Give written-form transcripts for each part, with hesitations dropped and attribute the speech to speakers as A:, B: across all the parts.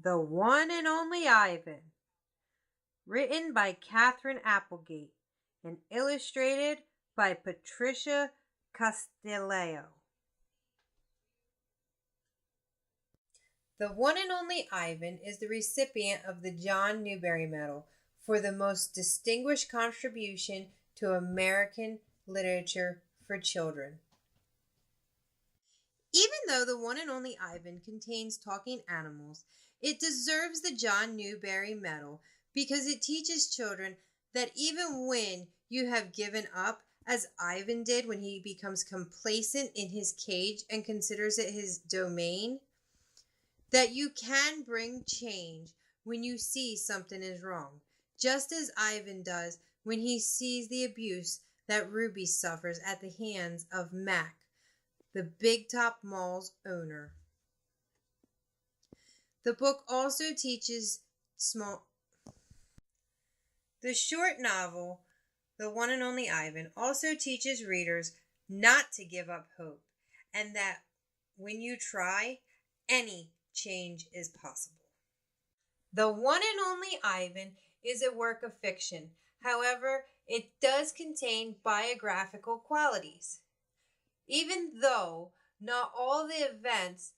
A: The One and Only Ivan, written by Catherine Applegate and illustrated by Patricia Castelleo. The One and Only Ivan is the recipient of the John Newbery Medal for the most distinguished contribution to American literature for children. Even though The One and Only Ivan contains talking animals, it deserves the John Newbery Medal because it teaches children that even when you have given up, as Ivan did when he becomes complacent in his cage and considers it his domain, that you can bring change when you see something is wrong, just as Ivan does when he sees the abuse that Ruby suffers at the hands of Mac, the Big Top Mall's owner. The book also teaches The short novel, The One and Only Ivan, also teaches readers not to give up hope and that when you try, any change is possible. The One and Only Ivan is a work of fiction. However, it does contain biographical qualities. Even though not all the events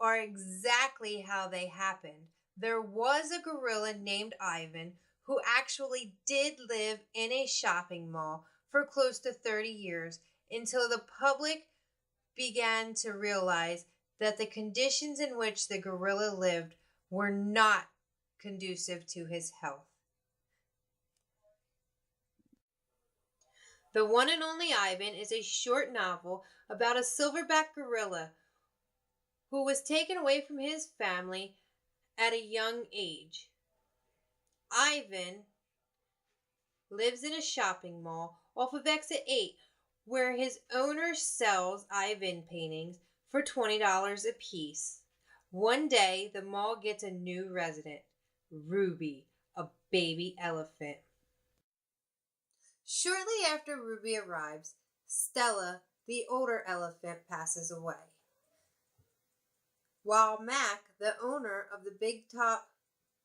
A: are exactly how they happened, there was a gorilla named Ivan who actually did live in a shopping mall for close to 30 years until the public began to realize that the conditions in which the gorilla lived were not conducive to his health. The One and Only Ivan is a short novel about a silverback gorilla who was taken away from his family at a young age. Ivan lives in a shopping mall off of Exit 8 where his owner sells Ivan paintings for $20 a piece. One day, the mall gets a new resident, Ruby, a baby elephant. Shortly after Ruby arrives, Stella, the older elephant, passes away. While Mac, the owner of the Big Top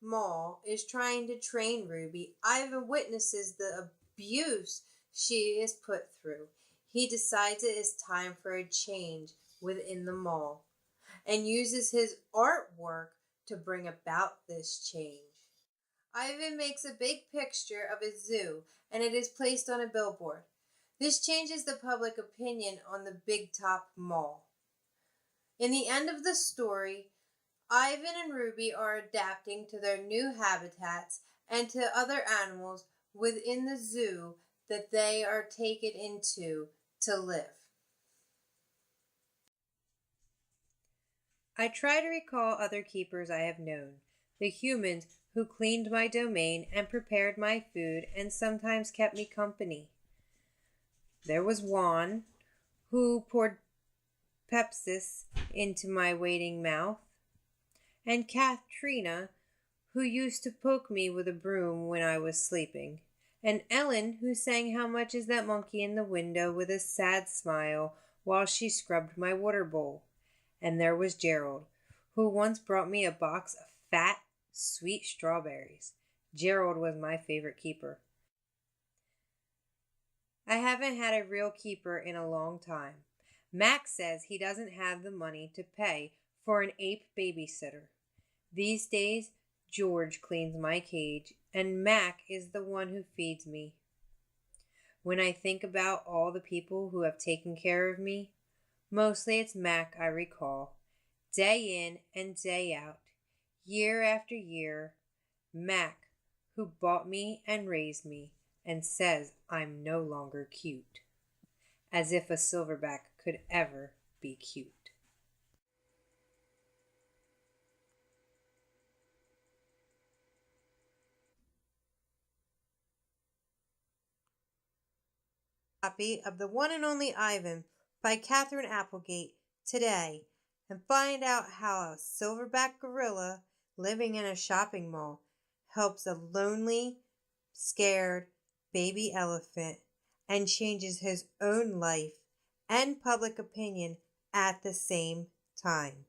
A: Mall, is trying to train Ruby, Ivan witnesses the abuse she is put through. He decides it is time for a change within the mall and uses his artwork to bring about this change. Ivan makes a big picture of a zoo and it is placed on a billboard. This changes the public opinion on the Big Top Mall. In the end of the story, Ivan and Ruby are adapting to their new habitats and to other animals within the zoo that they are taken into to live. I try to recall other keepers I have known, the humans who cleaned my domain and prepared my food and sometimes kept me company. There was Juan, who poured Pepsis into my waiting mouth, and Katrina, who used to poke me with a broom when I was sleeping, and Ellen, who sang "How Much Is That Monkey in the Window" with a sad smile while she scrubbed my water bowl. And there was Gerald, who once brought me a box of fat, sweet strawberries. Gerald was my favorite keeper. I haven't had a real keeper in a long time. Max says he doesn't have the money to pay for an ape babysitter. These days, George cleans my cage, and Mac is the one who feeds me. When I think about all the people who have taken care of me, mostly it's Mac I recall, day in and day out, year after year. Mac, who bought me and raised me, and says I'm no longer cute. As if a silverback could ever be cute. Copy of The One and Only Ivan by Catherine Applegate today and find out how a silverback gorilla living in a shopping mall helps a lonely, scared baby elephant and changes his own life and public opinion at the same time.